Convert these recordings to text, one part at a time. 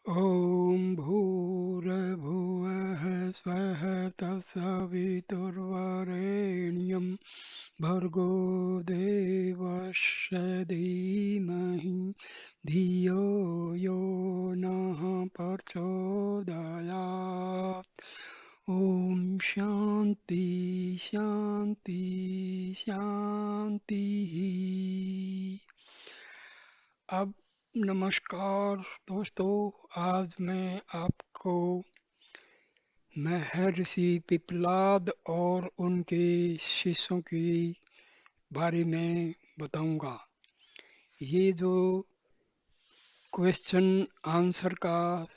ॐ भूर्भुवः स्वः तत्सवितुर्वरेण्यं भर्गो देवस्य धीमहि धियो यो नः प्रचोदयात्। ॐ शान्ति शान्ति शान्तिः। अब नमस्कार दोस्तों, आज मैं आपको महर्षि पिपलाद और उनके शिष्यों के बारे में बताऊंगा। ये जो क्वेश्चन आंसर का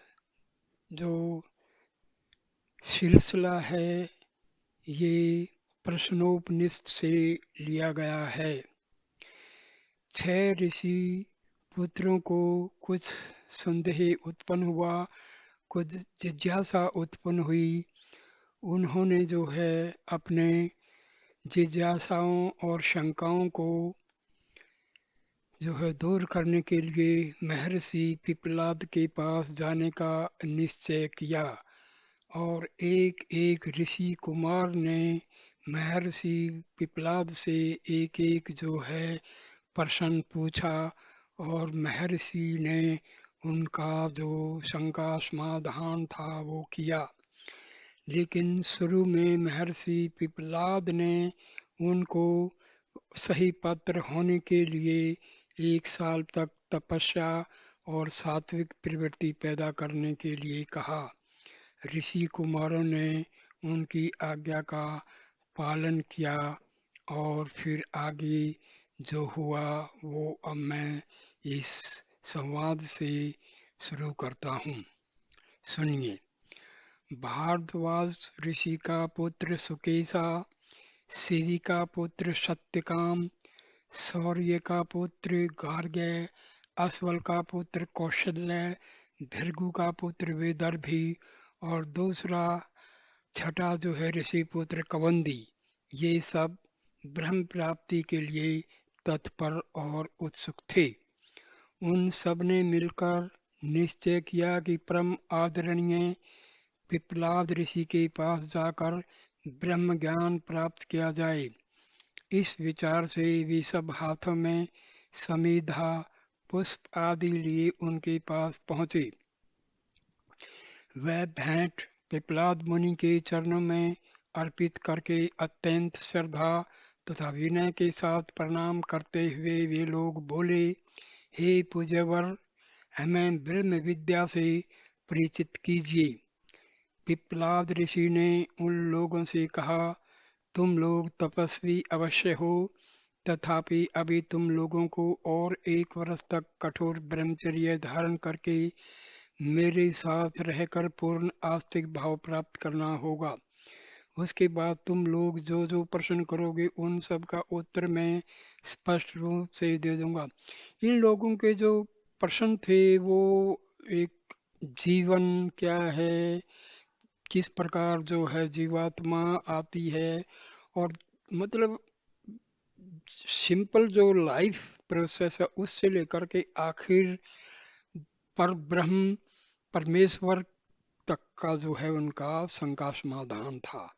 जो सिलसिला है, ये प्रश्नोपनिषद से लिया गया है। 6 ऋषि पुत्रों को कुछ संदेह उत्पन्न हुआ, कुछ जिज्ञासा उत्पन्न हुई। उन्होंने जो है अपने जिज्ञासाओं और शंकाओं को जो है दूर करने के लिए महर्षि पिपलाद के पास जाने का निश्चय किया। और एक एक ऋषि कुमार ने महर्षि पिपलाद से एक एक जो है प्रश्न पूछा और महर्षि ने उनका जो शंका समाधान था वो किया। लेकिन शुरू में महर्षि पिपलाद ने उनको सही पात्र होने के लिए 1 साल तक तपस्या और सात्विक प्रवृत्ति पैदा करने के लिए कहा। ऋषि कुमारों ने उनकी आज्ञा का पालन किया और फिर आगे जो हुआ वो अब मैं इस संवाद से शुरू करता हूँ। सुनिए। भारद्वाज ऋषि का पुत्र सुकेशा, शिवी का पुत्र सत्यकाम, शौर्य का पुत्र गार्ग्य, अश्वल का पुत्र कौशल्य, भृगु का पुत्र विदर्भी और दूसरा छठा जो है ऋषि पुत्र कवंदी, ये सब ब्रह्म प्राप्ति के लिए तत्पर और उत्सुक थे। उन सब ने मिलकर निश्चय किया कि परम आदरणीय पिपलाद ऋषि के पास जाकर ब्रह्म ज्ञान प्राप्त किया जाए। इस विचार से वे सब हाथों में समीधा पुष्प आदि लिए उनके पास पहुँचे। वह भेंट पिपलाद मुनि के चरणों में अर्पित करके अत्यंत श्रद्धा तथा विनय के साथ प्रणाम करते हुए वे लोग बोले, हे पूज्यवर, हमें ब्रह्म विद्या से परिचित कीजिए। पिपलाद ऋषि ने उन लोगों से कहा, तुम लोग तपस्वी अवश्य हो, तथापि अभी तुम लोगों को और 1 वर्ष तक कठोर ब्रह्मचर्य धारण करके मेरे साथ रहकर पूर्ण आस्तिक भाव प्राप्त करना होगा। उसके बाद तुम लोग जो जो प्रश्न करोगे उन सब का उत्तर मैं स्पष्ट रूप से दे दूंगा। इन लोगों के जो प्रश्न थे वो एक जीवन क्या है, किस प्रकार जो है जीवात्मा आती है, और मतलब सिंपल जो लाइफ प्रोसेस है उससे लेकर के आखिर पर ब्रह्म परमेश्वर तक का जो है उनका शंका समाधान था।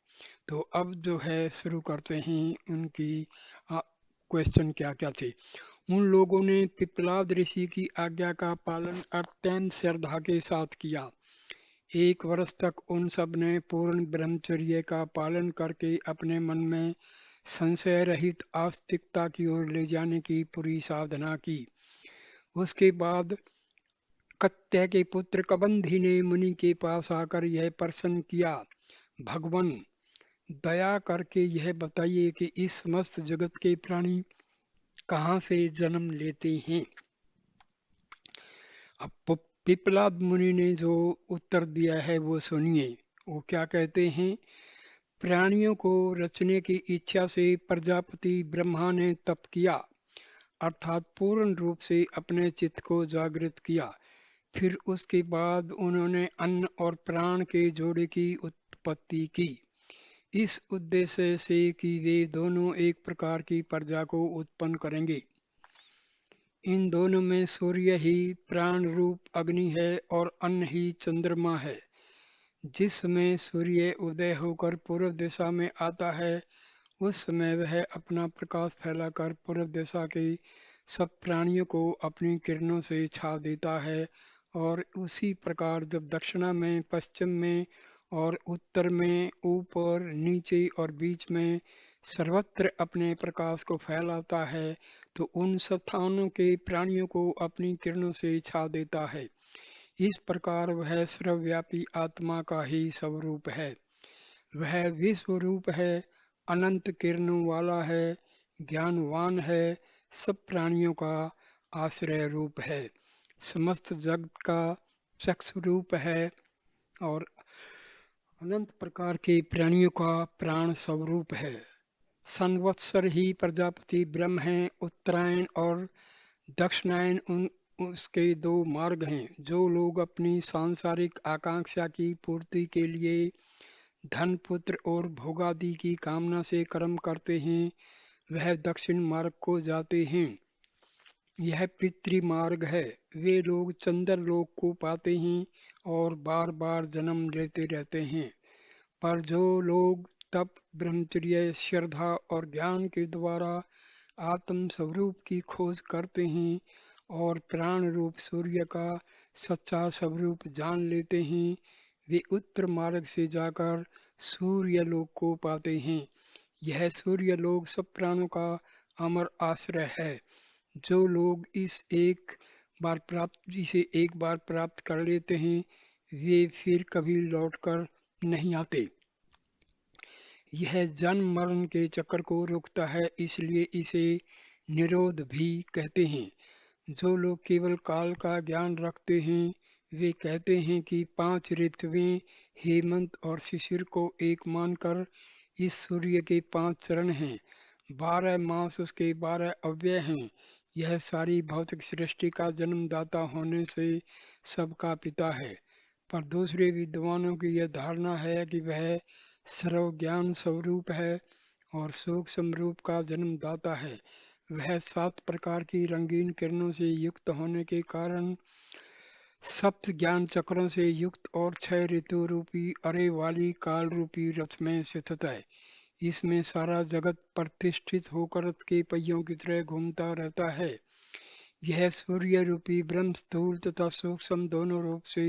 तो अब जो है शुरू करते हैं उनकी क्वेश्चन क्या क्या थे। उन लोगों ने पिपलाद ऋषि की आज्ञा का पालन अत्यंत श्रद्धा के साथ किया। 1 वर्ष तक उन सब ने पूर्ण ब्रह्मचर्य का पालन करके अपने मन में संशय रहित आस्तिकता की ओर ले जाने की पूरी साधना की। उसके बाद कत्य के पुत्र कबंधी ने मुनि के पास आकर यह प्रश्न किया, भगवान, दया करके यह बताइए कि इस समस्त जगत के प्राणी कहाँ से जन्म लेते हैं। अब पिपलाद मुनि ने जो उत्तर दिया है वो सुनिए। वो क्या कहते हैं, प्राणियों को रचने की इच्छा से प्रजापति ब्रह्मा ने तप किया, अर्थात पूर्ण रूप से अपने चित्त को जागृत किया। फिर उसके बाद उन्होंने अन्न और प्राण के जोड़े की उत्पत्ति की, इस उद्देश्य से कि वे दोनों एक प्रकार की प्रजा को उत्पन्न करेंगे। इन दोनों में सूर्य ही प्राण रूप अग्नि है और अन्न ही चंद्रमा है। जिस समय सूर्य उदय होकर पूर्व दिशा में आता है, उस समय वह अपना प्रकाश फैलाकर पूर्व दिशा के सब प्राणियों को अपनी किरणों से छा देता है, और उसी प्रकार जब दक्षिणा में, पश्चिम में और उत्तर में, ऊपर, नीचे और बीच में सर्वत्र अपने प्रकाश को फैलाता है, तो उन सब स्थानों के प्राणियों को अपनी किरणों से छा देता है। इस प्रकार वह सर्वव्यापी आत्मा का ही स्वरूप है। वह विश्वरूप है, अनंत किरणों वाला है, ज्ञानवान है, सब प्राणियों का आश्रय रूप है, समस्त जगत का चक्षु रूप है और अनंत प्रकार के प्राणियों का प्राण स्वरूप है। संवत्सर ही प्रजापति ब्रह्म हैं। उत्तरायण और दक्षिणायन उसके दो मार्ग हैं। जो लोग अपनी सांसारिक आकांक्षा की पूर्ति के लिए धन, पुत्र और भोगादि की कामना से कर्म करते हैं, वह दक्षिण मार्ग को जाते हैं। यह पितृ मार्ग है। वे लोग चंद्र लोक को पाते हैं और बार बार जन्म लेते रहते हैं। पर जो लोग तप, ब्रह्मचर्य, श्रद्धा और ज्ञान के द्वारा आत्म स्वरूप की खोज करते हैं और प्राण रूप सूर्य का सच्चा स्वरूप जान लेते हैं, वे उत्तर मार्ग से जाकर सूर्य लोक को पाते हैं। यह सूर्य लोक सब प्राणों का अमर आश्रय है। जो लोग इसे एक बार प्राप्त कर लेते हैं, वे फिर कभी लौटकर नहीं आते। यह जन्म मरण के चक्र को रोकता है, इसलिए इसे निरोध भी कहते हैं। जो लोग केवल काल का ज्ञान रखते हैं, वे कहते हैं कि 5 ऋतुएं, हेमंत और शिशिर को एक मानकर इस सूर्य के 5 चरण हैं। 12 मास उसके 12 अव्यय हैं। यह सारी भौतिक सृष्टि का जन्मदाता होने से सबका पिता है। पर दूसरे विद्वानों की यह धारणा है कि वह सर्व ज्ञान स्वरूप है और सूक्ष्म रूप का जन्मदाता है। वह 7 प्रकार की रंगीन किरणों से युक्त होने के कारण सप्त ज्ञान चक्रों से युक्त और 6 ऋतु रूपी अरे वाली काल रूपी रथ में स्थित है। इसमें सारा जगत प्रतिष्ठित होकर रथ के पहियों की तरह घूमता रहता है। यह सूर्य रूपी ब्रह्म स्थूल तथा सूक्ष्म दोनों रूप से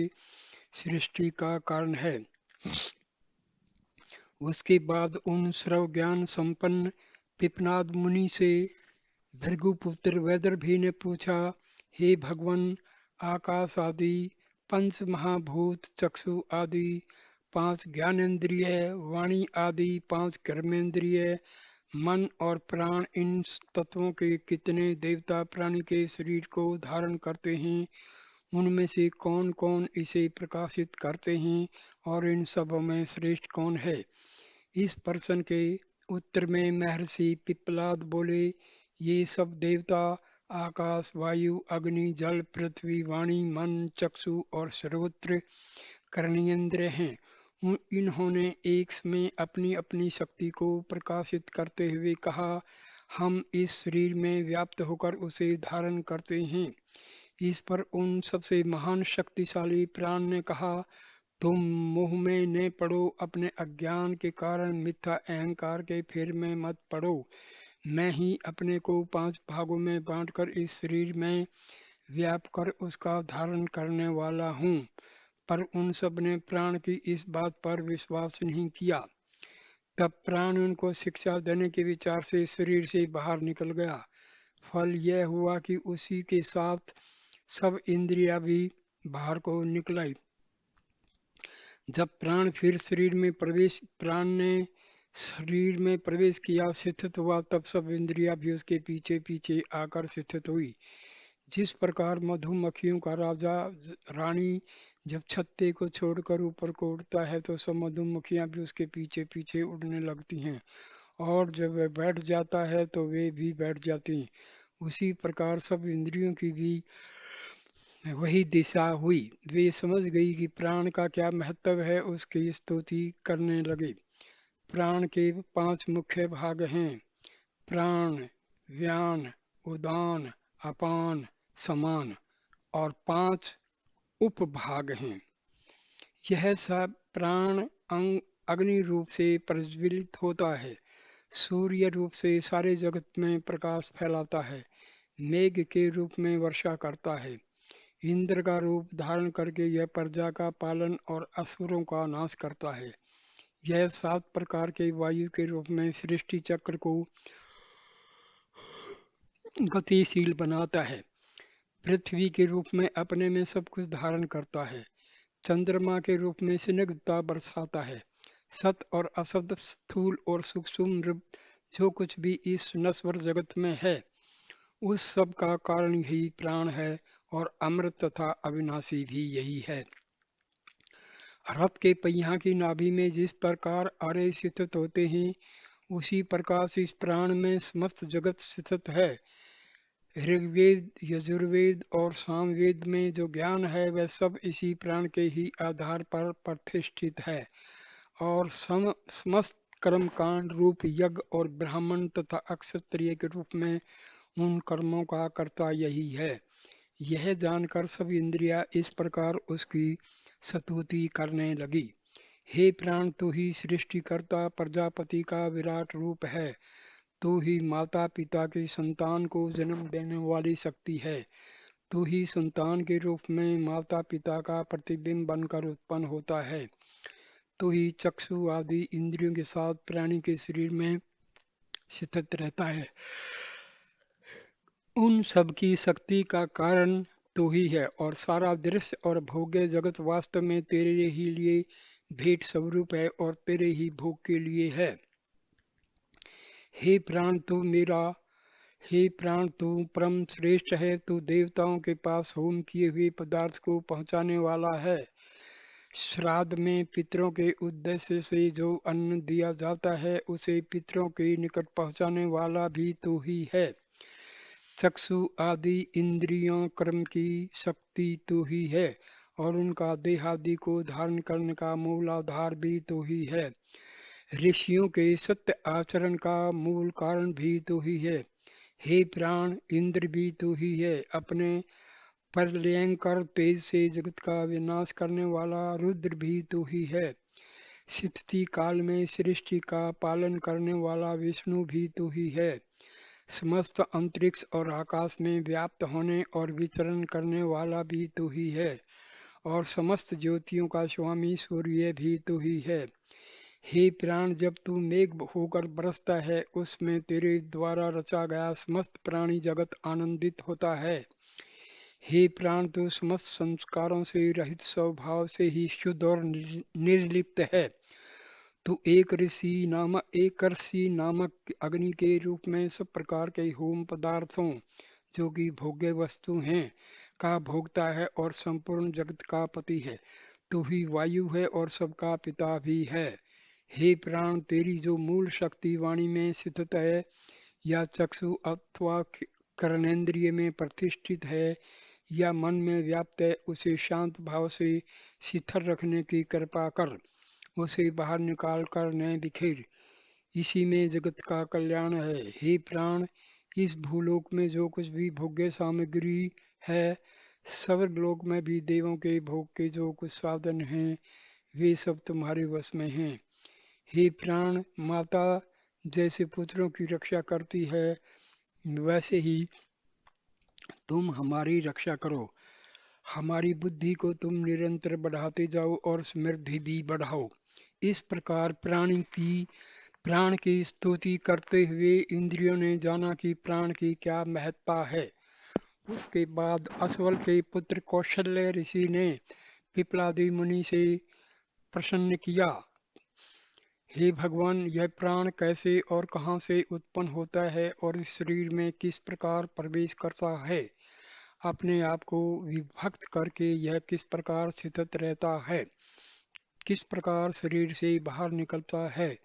सृष्टि का कारण है। उसके बाद उन सर्व ज्ञान संपन्न पिपनाद मुनि से भृगुपुत्र वैदर्भी ने पूछा, हे भगवान, आकाश आदि पंच महाभूत, चक्षु आदि 5 ज्ञानेंद्रिय, वाणी आदि 5 कर्मेंद्रिय, मन और प्राण, इन तत्वों के कितने देवता प्राणी के शरीर को धारण करते हैं? उनमें से कौन कौन इसे प्रकाशित करते हैं और इन सब में श्रेष्ठ कौन है? इस प्रश्न के उत्तर में महर्षि पिप्पलाद बोले, ये सब देवता आकाश, वायु, अग्नि, जल, पृथ्वी, वाणी, मन, चक्षु और सर्वत्र कर्णेंद्र हैं। इन्होंने एक समय अपनी अपनी शक्ति को प्रकाशित करते हुए कहा, हम इस शरीर में व्याप्त होकर उसे धारण करते हैं। इस पर उन सबसे महान शक्तिशाली प्राण ने कहा, तुम मोह में न पड़ो, अपने अज्ञान के कारण मिथ्या अहंकार के फेर में मत पड़ो। मैं ही अपने को 5 भागों में बांटकर इस शरीर में व्याप कर उसका धारण करने वाला हूँ। पर उन सब ने प्राण की इस बात पर विश्वास नहीं किया। तब प्राण उनको शिक्षा देने के विचार से शरीर से बाहर निकल गया। फल यह हुआ कि उसी के साथ सब इंद्रियां भी बाहर को निकल आई। जब प्राण ने शरीर में प्रवेश किया, शिथित हुआ, तब सब इंद्रियां भी उसके पीछे पीछे आकर शिथित हुई। जिस प्रकार मधुमक्खियों का राजा रानी जब छत्ते को छोड़कर ऊपर को उड़ता है, तो सब मधुमक्खियां भी उसके पीछे पीछे उड़ने लगती हैं, और जब वह बैठ जाता है तो वे भी बैठ जाती हैं। उसी प्रकार सब इंद्रियों की भी वही दिशा हुई। वे समझ गई कि प्राण का क्या महत्व है, उसकी स्तुति करने लगे। प्राण के 5 मुख्य भाग हैं: प्राण, व्यान, उदान, अपान, समान और 5 उपभाग हैं। यह सब प्राण अग्नि रूप से प्रज्वलित होता है, सूर्य रूप से सारे जगत में प्रकाश फैलाता है, मेघ के रूप में वर्षा करता है, इंद्र का रूप धारण करके यह प्रजा का पालन और असुरों का नाश करता है। यह 7 प्रकार के वायु के रूप में सृष्टि चक्र को गतिशील बनाता है। पृथ्वी के रूप में अपने में सब कुछ धारण करता है। चंद्रमा के रूप में स्निग्धता बरसाता है। सत और असत, स्थूल और सूक्ष्म रूप जो कुछ भी इस नश्वर जगत में है, उस सब का कारण यही प्राण है और अमृत तथा अविनाशी भी यही है। रथ के पहिया की नाभि में जिस प्रकार आरे स्थित होते हैं, उसी प्रकार से इस प्राण में समस्त जगत स्थित है। ऋग्वेद, यजुर्वेद और सामवेद में जो ज्ञान है वह सब इसी प्राण के ही आधार पर प्रतिष्ठित है और समस्त कर्म कांड रूप यज्ञ और ब्राह्मण तथा अक्षत्रिय के रूप में उन कर्मों का कर्ता यही है। यह जानकर सब इंद्रियां इस प्रकार उसकी स्तुति करने लगी। हे प्राण, तू ही सृष्टिकर्ता प्रजापति का विराट रूप है। तू ही माता पिता की संतान को जन्म देने वाली शक्ति है। तू ही संतान के रूप में माता पिता का प्रतिबिंब बनकर उत्पन्न होता है। तू ही चक्षु आदि इंद्रियों के साथ प्राणी के शरीर में स्थित रहता है। उन सब की शक्ति का कारण तू ही है और सारा दृश्य और भोग्य जगत वास्तव में तेरे ही लिए भेंट स्वरूप है और तेरे ही भोग के लिए है। हे प्राण तू मेरा हे प्राण, तू परम श्रेष्ठ है। तू देवताओं के पास होम किए हुए पदार्थ को पहुंचाने वाला है। श्राद्ध में पितरों के उद्देश्य से जो अन्न दिया जाता है, उसे पितरों के निकट पहुंचाने वाला भी तू ही है। चक्षु आदि इंद्रियों कर्म की शक्ति तू ही है और उनका देहादि को धारण करने का मूल आधार भी तू ही है। ऋषियों के सत्य आचरण का मूल कारण भी तू ही है। हे प्राण, इंद्र भी तू ही है। अपने प्रलयंकर तेज से जगत का विनाश करने वाला रुद्र भी तू ही है। स्थिति काल में सृष्टि का पालन करने वाला विष्णु भी तू ही है। समस्त अंतरिक्ष और आकाश में व्याप्त होने और विचरण करने वाला भी तू ही है और समस्त ज्योतियों का स्वामी सूर्य भी तू ही है। हे प्राण, जब तू मेघ होकर बरसता है, उसमें तेरे द्वारा रचा गया समस्त प्राणी जगत आनंदित होता है। हे प्राण, तू समस्त संस्कारों से रहित स्वभाव से ही शुद्ध और निर्लिप्त है। तू एक ऋषि नामक अग्नि के रूप में सब प्रकार के होम पदार्थों, जो कि भोग्य वस्तु हैं, का भोगता है और संपूर्ण जगत का पति है। तू ही वायु है और सबका पिता भी है। हे प्राण, तेरी जो मूल शक्ति वाणी में स्थित है या चक्षु अथवा कर्णेंद्रिय में प्रतिष्ठित है या मन में व्याप्त है, उसे शांत भाव से शिथिल रखने की कृपा कर। उसे बाहर निकाल कर न बिखेर। इसी में जगत का कल्याण है। हे प्राण, इस भूलोक में जो कुछ भी भोग्य सामग्री है, स्वर्गलोक में भी देवों के भोग के जो कुछ साधन हैं, वे सब तुम्हारे वश में हैं। हे प्राण, माता जैसे पुत्रों की रक्षा करती है, वैसे ही तुम हमारी रक्षा करो। हमारी बुद्धि को तुम निरंतर बढ़ाते जाओ और समृद्धि भी बढ़ाओ। इस प्रकार प्राण की स्तुति करते हुए इंद्रियों ने जाना कि प्राण की क्या महत्ता है। उसके बाद असवल के पुत्र कौशल्य ऋषि ने पिपलादी मुनि से प्रश्न किया, हे भगवान, यह प्राण कैसे और कहाँ से उत्पन्न होता है और इस शरीर में किस प्रकार प्रवेश करता है? अपने आप को विभक्त करके यह किस प्रकार स्थित रहता है? किस प्रकार शरीर से बाहर निकलता है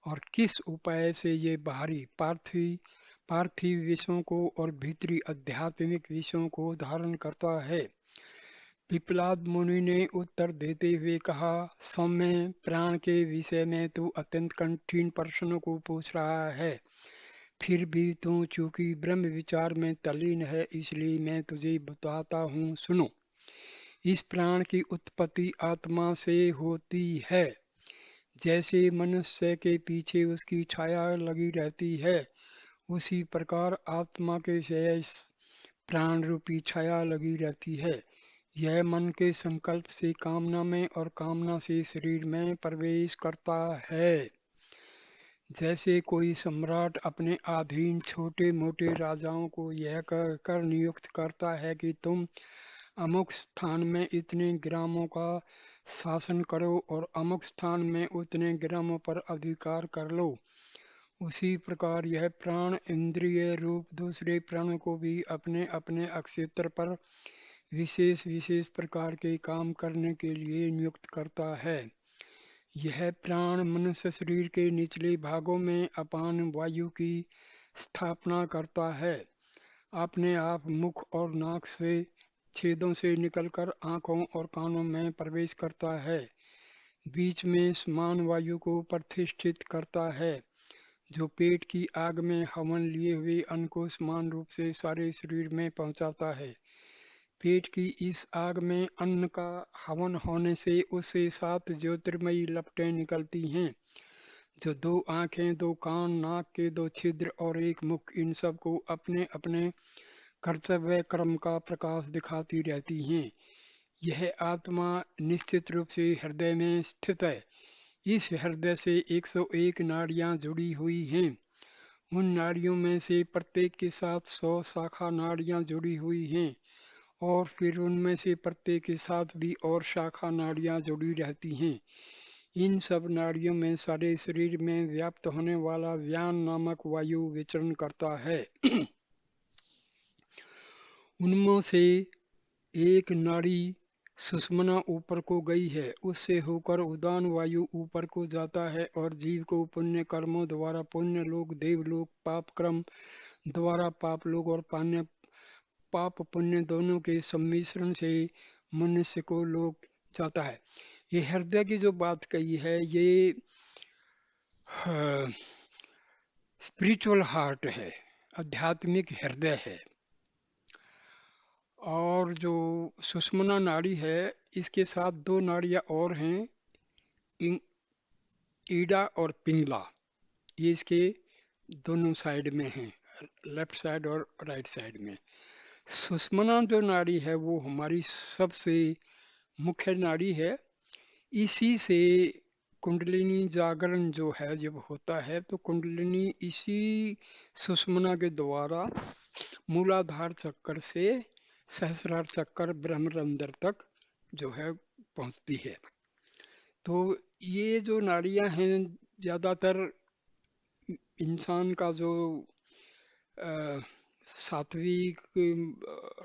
और किस उपाय से ये बाहरी पार्थिव विषयों को और भीतरी आध्यात्मिक विषयों को धारण करता है? पिपलाद मुनि ने उत्तर देते हुए कहा, सौम्य, प्राण के विषय में तू अत्यंत कठिन प्रश्नों को पूछ रहा है। फिर भी तू चूंकि ब्रह्म विचार में तल्लीन है, इसलिए मैं तुझे बताता हूँ, सुनो। इस प्राण की उत्पत्ति आत्मा से होती है। जैसे मनुष्य के पीछे उसकी छाया लगी रहती है, उसी प्रकार आत्मा के शेष प्राण रूपी छाया लगी रहती है। यह मन के संकल्प से कामना में और कामना से शरीर में प्रवेश करता है। जैसे कोई सम्राट अपने अधीन छोटे मोटे राजाओं को यह कहकर नियुक्त करता है कि तुम अमुक स्थान में इतने ग्रामों का शासन करो और अमुक स्थान में उतने ग्रामों पर अधिकार कर लो, उसी प्रकार यह प्राण इंद्रिय रूप दूसरे प्राणों को भी अपने अपने अक्षेत्र पर विशेष विशेष प्रकार के काम करने के लिए नियुक्त करता है। यह प्राण मनुष्य शरीर के निचले भागों में अपान वायु की स्थापना करता है। अपने आप मुख और नाक से छेदों से निकलकर आंखों और कानों में प्रवेश करता है। बीच में समान वायु को प्रतिष्ठित करता है, जो पेट की आग में हवन लिए हुए अन्न को समान रूप से सारे शरीर में पहुंचाता है। पेट की इस आग में अन्न का हवन होने से उससे 7 ज्योतिर्मयी लपटें निकलती हैं, जो 2 आंखें, 2 कान, नाक के 2 छिद्र और एक मुख, इन सब को अपने अपने कर्तव्य कर्म का प्रकाश दिखाती रहती हैं। यह आत्मा निश्चित रूप से हृदय में स्थित है। इस हृदय से 101 नाड़ियां जुड़ी हुई हैं। उन नाड़ियों में से प्रत्येक के साथ 100 शाखा नाड़ियां जुड़ी हुई हैं, और फिर उनमें से प्रत्येक के साथ भी और शाखा नाड़ियां जुड़ी रहती हैं। इन सब नाड़ियों में सारे शरीर में व्याप्त होने वाला व्यान नामक वायु विचरण करता है। उनमें से एक नाड़ी सुषुम्ना ऊपर को गई है, उससे होकर उदान वायु ऊपर को जाता है और जीव को पुण्य कर्मों द्वारा पुण्य लोक, देवलोक, पाप कर्म द्वारा पाप लोक और पाप पुण्य दोनों के सम्मिश्रण से मनुष्य को लोक जाता है। ये हृदय की जो बात कही है, ये स्पिरिचुअल हार्ट है, आध्यात्मिक हृदय है। और जो सुषुम्ना नाड़ी है, इसके साथ 2 नाड़ियां और हैं, ईडा और पिंगला। ये इसके दोनों साइड में हैं, लेफ्ट साइड और राइट साइड में। सुषुम्ना जो नाड़ी है वो हमारी सबसे मुख्य नाड़ी है। इसी से कुंडलिनी जागरण जो है जब होता है, तो कुंडलिनी इसी सुषुम्ना के द्वारा मूलाधार चक्कर से सहस्रार चक्कर ब्रह्मरंध्र तक जो है पहुंचती है। तो ये जो नाड़ियां हैं, ज़्यादातर इंसान का जो अ, सात्विक,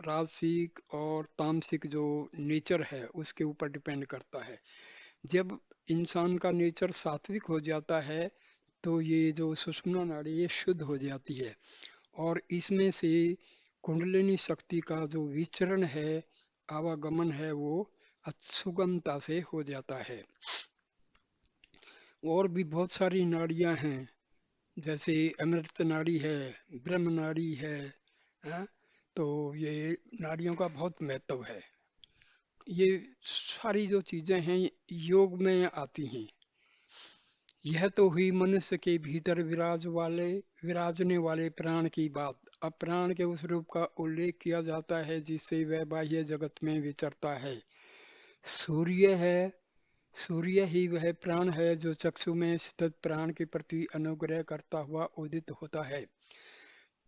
राजसिक और तामसिक जो नेचर है उसके ऊपर डिपेंड करता है। जब इंसान का नेचर सात्विक हो जाता है, तो ये जो सुषुम्ना नाड़ी ये शुद्ध हो जाती है, और इसमें से कुंडलिनी शक्ति का जो विचरण है, आवागमन है, वो सुगमता से हो जाता है। और भी बहुत सारी नाड़ियां हैं, जैसे अमृत नाड़ी है, ब्रह्म नाड़ी है, हाँ? तो ये नाड़ियों का बहुत महत्व है। ये सारी जो चीजें हैं योग में आती हैं। यह तो हुई मनुष्य के भीतर विराजने वाले प्राण की बात। अब प्राण के उस रूप का उल्लेख किया जाता है जिससे वह बाह्य जगत में विचरता है। सूर्य है, सूर्य ही वह प्राण है जो चक्षु में स्थित प्राण के प्रति अनुग्रह करता हुआ उदित होता है।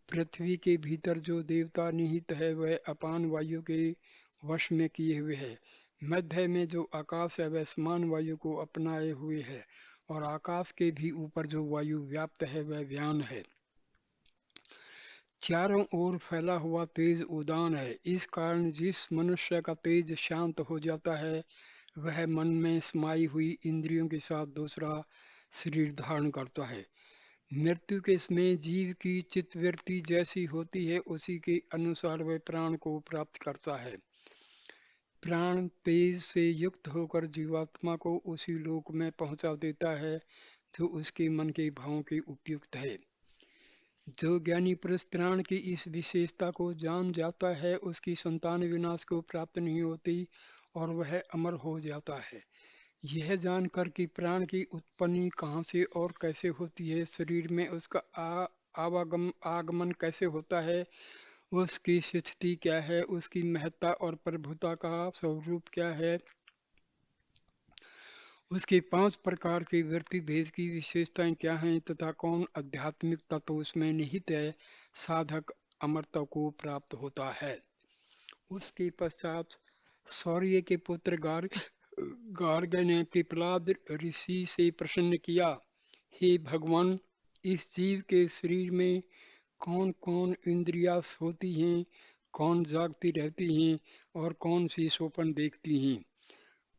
पृथ्वी के भीतर जो देवता निहित है वह अपान वायु के वश में किए हुए है। मध्य में जो आकाश है वह समान वायु को अपनाए हुए है, और आकाश के भी ऊपर जो वायु व्याप्त है वह व्यान है। चारों ओर फैला हुआ तेज उदान है। इस कारण जिस मनुष्य का तेज शांत हो जाता है, वह मन में समाई हुई इंद्रियों के साथ दूसरा शरीर धारण करता है। मृत्यु के समय जीव की चित्तवृत्ति जैसी होती है, उसी के अनुसार वह प्राण को प्राप्त करता है। प्राण तेज से युक्त होकर जीवात्मा को उसी लोक में पहुंचा देता है जो उसके मन के भावों के उपयुक्त है। जो ज्ञानी पुरुष प्राण की इस विशेषता को जान जाता है उसकी संतान विनाश को प्राप्त नहीं होती और वह अमर हो जाता है। यह जानकर कि प्राण की उत्पत्ति कहाँ से और कैसे होती है, शरीर में उसका आगमन कैसे होता है, उसकी स्थिति क्या है, उसकी महत्ता और प्रभुता का स्वरूप क्या है, उसके 5 प्रकार के वृत्ति भेद की विशेषताएं क्या हैं तथा कौन आध्यात्मिक तत्व उसमें निहित है, साधक अमरता को प्राप्त होता है। उसके पश्चात सौर्य के पुत्र गार्ग ने पिपलाद ऋषि से प्रश्न किया, हे भगवान, इस जीव के शरीर में कौन कौन इंद्रियां होती हैं, कौन जागती रहती हैं और कौन सी स्वप्न देखती हैं,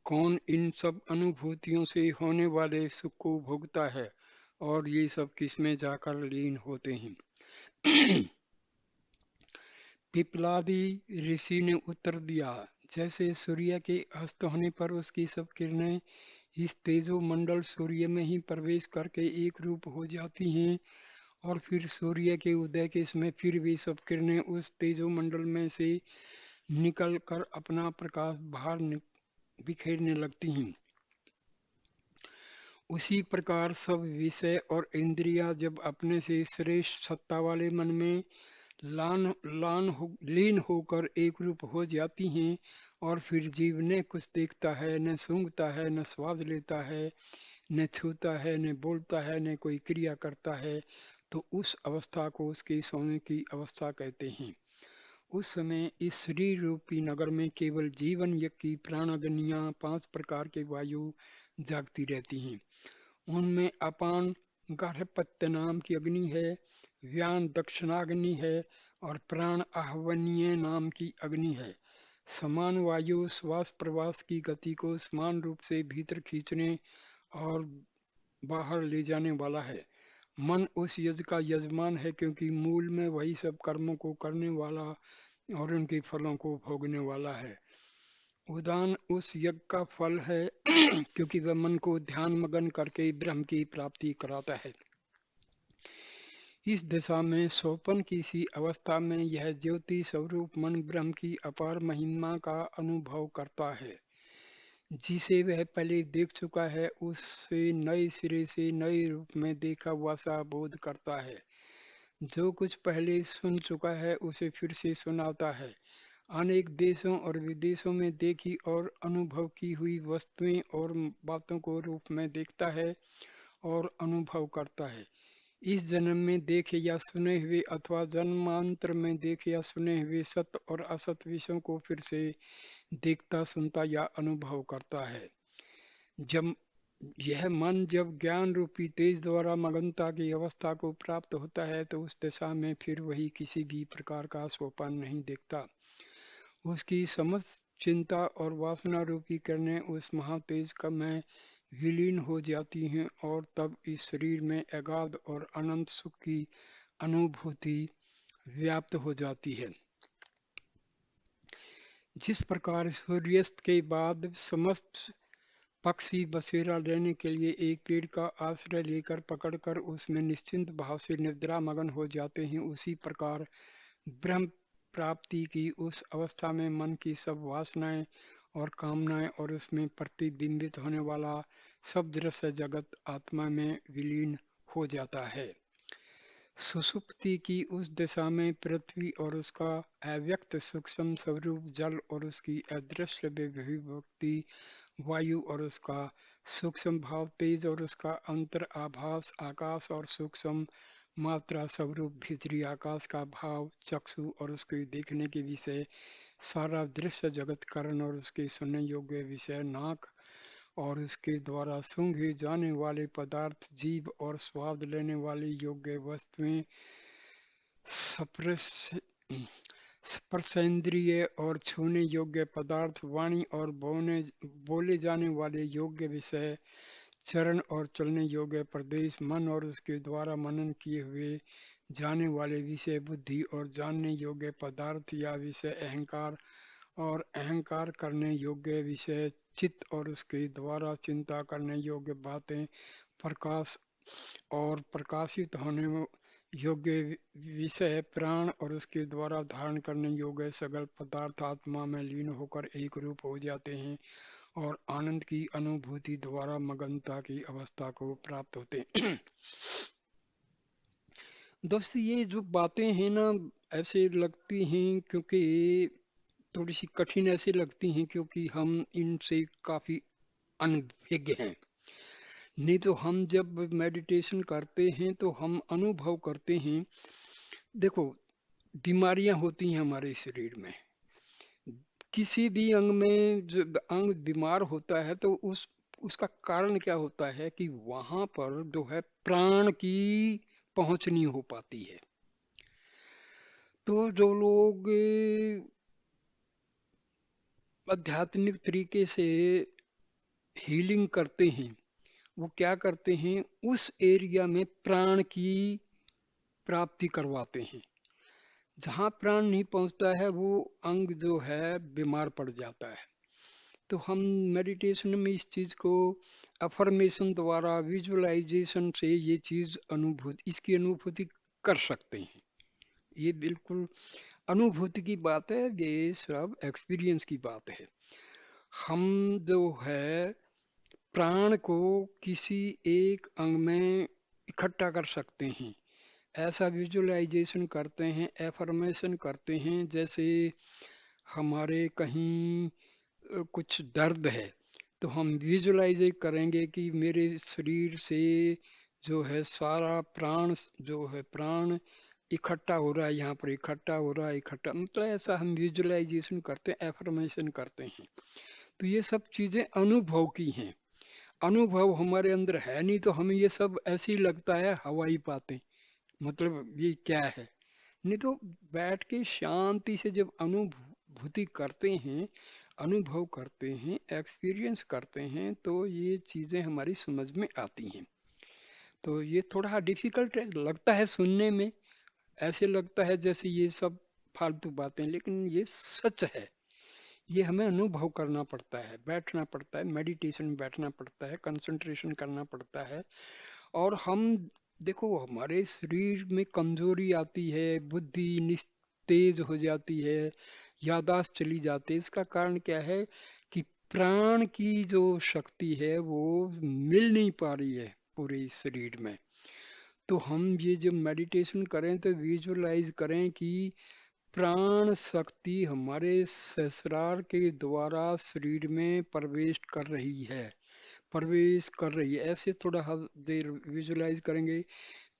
कौन इन सब अनुभूतियों से होने वाले सुख को भोगता है और ये सब किसमें जाकर लीन होते हैं। पिपलादी ऋषि ने उत्तर दिया, जैसे सूर्य के अस्त होने पर उसकी सब किरणें इस तेजो मंडल सूर्य में ही प्रवेश करके एक रूप हो जाती हैं और फिर सूर्य के उदय के समय फिर वे सब किरणें उस तेजो मंडल में से निकल कर अपना प्रकाश बाहर बिखेरने लगती हैं। उसी प्रकार सब विषय और इंद्रियां जब अपने से श्रेष्ठ सत्ता वाले मन में लीन होकर एक रूप हो जाती हैं और फिर जीव न कुछ देखता है, न सूंघता है, न स्वाद लेता है, न छूता है, न बोलता है, न कोई क्रिया करता है, तो उस अवस्था को उसके सोने की अवस्था कहते हैं। उस समय इस शरीर रूपी नगर में केवल जीवन यज्ञ की प्राणाग्नियां 5 प्रकार के वायु जागती रहती हैं। उनमें अपान गार्हपत्य नाम की अग्नि है, व्यान दक्षिणाग्नि है और प्राण आहवनीय नाम की अग्नि है। समान वायु श्वास प्रवास की गति को समान रूप से भीतर खींचने और बाहर ले जाने वाला है। मन उस यज्ञ का यजमान है क्योंकि मूल में वही सब कर्मों को करने वाला और उनके फलों को भोगने वाला है। उदान उस यज्ञ का फल है क्योंकि वह मन को ध्यान मगन करके ब्रह्म की प्राप्ति कराता है। इस दशा में सोपन की सी अवस्था में यह ज्योति स्वरूप मन ब्रह्म की अपार महिमा का अनुभव करता है। जिसे वह पहले देख चुका है उससे नए सिरे से नए रूप में देखा हुआ सा बोध करता है। जो कुछ पहले सुन चुका है उसे फिर से सुनाता है। अनेक देशों और विदेशों में देखी और अनुभव की हुई वस्तुएं और बातों को रूप में देखता है और अनुभव करता है। इस जन्म में देखे या सुने हुए अथवा जन्मांतर में देखे या सुने हुए सत्य और असत विषयों को फिर से देखता, सुनता या अनुभव करता है। जब यह मन जब ज्ञान रूपी तेज द्वारा मगनता की अवस्था को प्राप्त होता है तो उस दशा में फिर वही किसी भी प्रकार का सोपान नहीं देखता। उसकी समस्त चिंता और वासना रूपी किरणें उस महातेज का में विलीन हो जाती हैं और तब इस शरीर में अगाध और अनंत सुख की अनुभूति व्याप्त हो जाती है। जिस प्रकार सूर्यास्त के बाद समस्त पक्षी बसेरा लेने के लिए एक पेड़ का आश्रय लेकर पकड़कर उसमें निश्चिंत भाव से निद्रा मगन हो जाते हैं, उसी प्रकार ब्रह्म प्राप्ति की उस अवस्था में मन की सब वासनाएं और कामनाएं और उसमें प्रतिबिंबित होने वाला सब दृश्य जगत आत्मा में विलीन हो जाता है। सुषुप्ति की उस दशा में पृथ्वी और उसका अव्यक्त सूक्ष्म स्वरूप जल और उसकी अदृश्य विभक्ति वायु और उसका सूक्ष्म भाव तेज और उसका अंतर आभास आकाश और सूक्ष्म मात्रा स्वरूप भीतरी आकाश का भाव चक्षु और उसके देखने के विषय सारा दृश्य जगत करण और उसके सुनने योग्य विषय नाक और उसके द्वारा सूंघे जाने वाले पदार्थ जीव और स्वाद लेने वाली योग्य वस्तुएं स्पर्श स्पर्शेंद्रिय और छूने योग्य पदार्थ वाणी और बोले जाने वाले योग्य विषय चरण और चलने योग्य प्रदेश मन और उसके द्वारा मनन किए हुए जाने वाले विषय बुद्धि और जानने योग्य पदार्थ या विषय अहंकार और अहंकार करने योग्य विषय चित्त और उसके द्वारा चिंता करने योग्य बातें प्रकाश और प्रकाशित होने योग्य विषय प्राण और उसके द्वारा धारण करने योग्य सगल पदार्थ आत्मा में लीन होकर एक रूप हो जाते हैं और आनंद की अनुभूति द्वारा मगनता की अवस्था को प्राप्त होते हैं। दोस्त ये जो बातें हैं ना, ऐसे लगती हैं क्योंकि थोड़ी सी कठिन ऐसे लगती हैं क्योंकि हम इनसे काफी अनभिज्ञ हैं। नहीं तो हम जब मेडिटेशन करते हैं तो हम अनुभव करते हैं। देखो, बीमारियां होती हैं हमारे शरीर में। किसी भी अंग में जो अंग बीमार होता है तो उसका कारण क्या होता है कि वहां पर जो है प्राण की पहुंच नहीं हो पाती है। तो जो लोग आध्यात्मिक तरीके से हीलिंग करते हैं, वो क्या करते हैं, उस एरिया में प्राण की प्राप्ति करवाते हैं। जहाँ प्राण नहीं पहुँचता है वो अंग जो है बीमार पड़ जाता है। तो हम मेडिटेशन में इस चीज़ को अफर्मेशन द्वारा विजुअलाइजेशन से ये चीज़ अनुभूति इसकी अनुभूति कर सकते हैं। ये बिल्कुल अनुभूति की बात है, ये सब एक्सपीरियंस की बात है। हम जो है प्राण को किसी एक अंग में इकट्ठा कर सकते हैं, ऐसा विजुअलाइजेशन करते हैं, एफर्मेशन करते हैं। जैसे हमारे कहीं कुछ दर्द है तो हम विजुअलाइज करेंगे कि मेरे शरीर से जो है सारा प्राण जो है प्राण इकट्ठा हो रहा है, यहाँ पर इकट्ठा हो रहा है, इकट्ठा मतलब ऐसा हम विजुअलाइजेशन करते हैं, एफर्मेशन करते हैं। तो ये सब चीजें अनुभव की हैं। अनुभव हमारे अंदर है नहीं तो हमें ये सब ऐसे ही लगता है हवाई बातें, मतलब ये क्या है। नहीं तो बैठ के शांति से जब अनुभूति करते हैं, अनुभव करते हैं, एक्सपीरियंस करते हैं तो ये चीज़ें हमारी समझ में आती हैं। तो ये थोड़ा डिफिकल्ट लगता है सुनने में, ऐसे लगता है जैसे ये सब फालतू बातें, लेकिन ये सच है। ये हमें अनुभव करना पड़ता है, बैठना पड़ता है, मेडिटेशन में बैठना पड़ता है, कंसंट्रेशन करना पड़ता है। और हम देखो हमारे शरीर में कमजोरी आती है, बुद्धि तेज हो जाती है, याददाश्त चली जाती है। इसका कारण क्या है कि प्राण की जो शक्ति है वो मिल नहीं पा रही है पूरे शरीर में। तो हम ये जब मेडिटेशन करें तो विजुअलाइज करें कि प्राण शक्ति हमारे सहस्रार के द्वारा शरीर में प्रवेश कर रही है, प्रवेश कर रही है। ऐसे थोड़ा देर विजुलाइज करेंगे,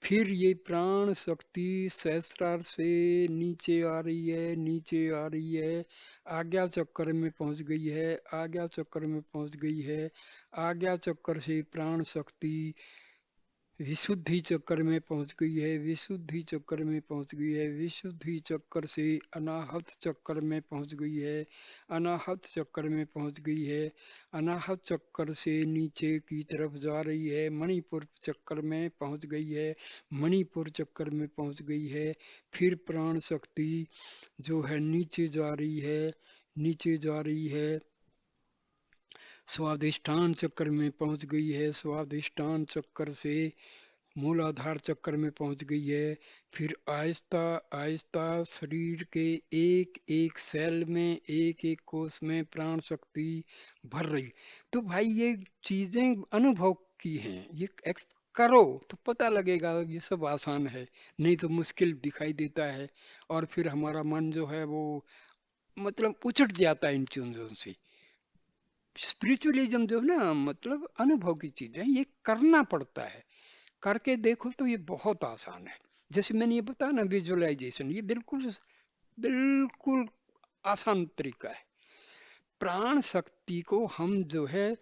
फिर ये प्राण शक्ति सहस्रार से नीचे आ रही है, नीचे आ रही है, आज्ञा चक्र में पहुंच गई है, आज्ञा चक्र में पहुंच गई है, आज्ञा चक्र से प्राण शक्ति विशुद्धि चक्र में पहुंच गई है, विशुद्धि चक्र में पहुंच गई है, विशुद्धि चक्र से अनाहत चक्र में पहुंच गई है, अनाहत चक्र में पहुंच गई है, अनाहत चक्र से नीचे की तरफ जा रही है, मणिपुर चक्र में पहुंच गई है, मणिपुर चक्र में पहुंच गई है। फिर प्राण शक्ति जो है नीचे जा रही है, नीचे जा रही है, स्वादिष्ठान चक्र में पहुंच गई है, स्वादिष्ठान चक्र से मूलाधार चक्र में पहुंच गई है। फिर आहिस्ता आहिस्ता शरीर के एक एक सेल में, एक एक कोष में प्राण शक्ति भर रही। तो भाई ये चीजें अनुभव की हैं, ये करो तो पता लगेगा। ये सब आसान है, नहीं तो मुश्किल दिखाई देता है और फिर हमारा मन जो है वो मतलब उचट जाता है इन चीजों से। स्पिरिचुअलिज्म जो है ना, मतलब अनुभव की चीज है, ये करना पड़ता है। करके देखो तो ये बहुत आसान है। जैसे मैंने ये बताया ना विजुअलाइजेशन, ये बिल्कुल बिल्कुल आसान तरीका है। प्राण शक्ति को हम जो है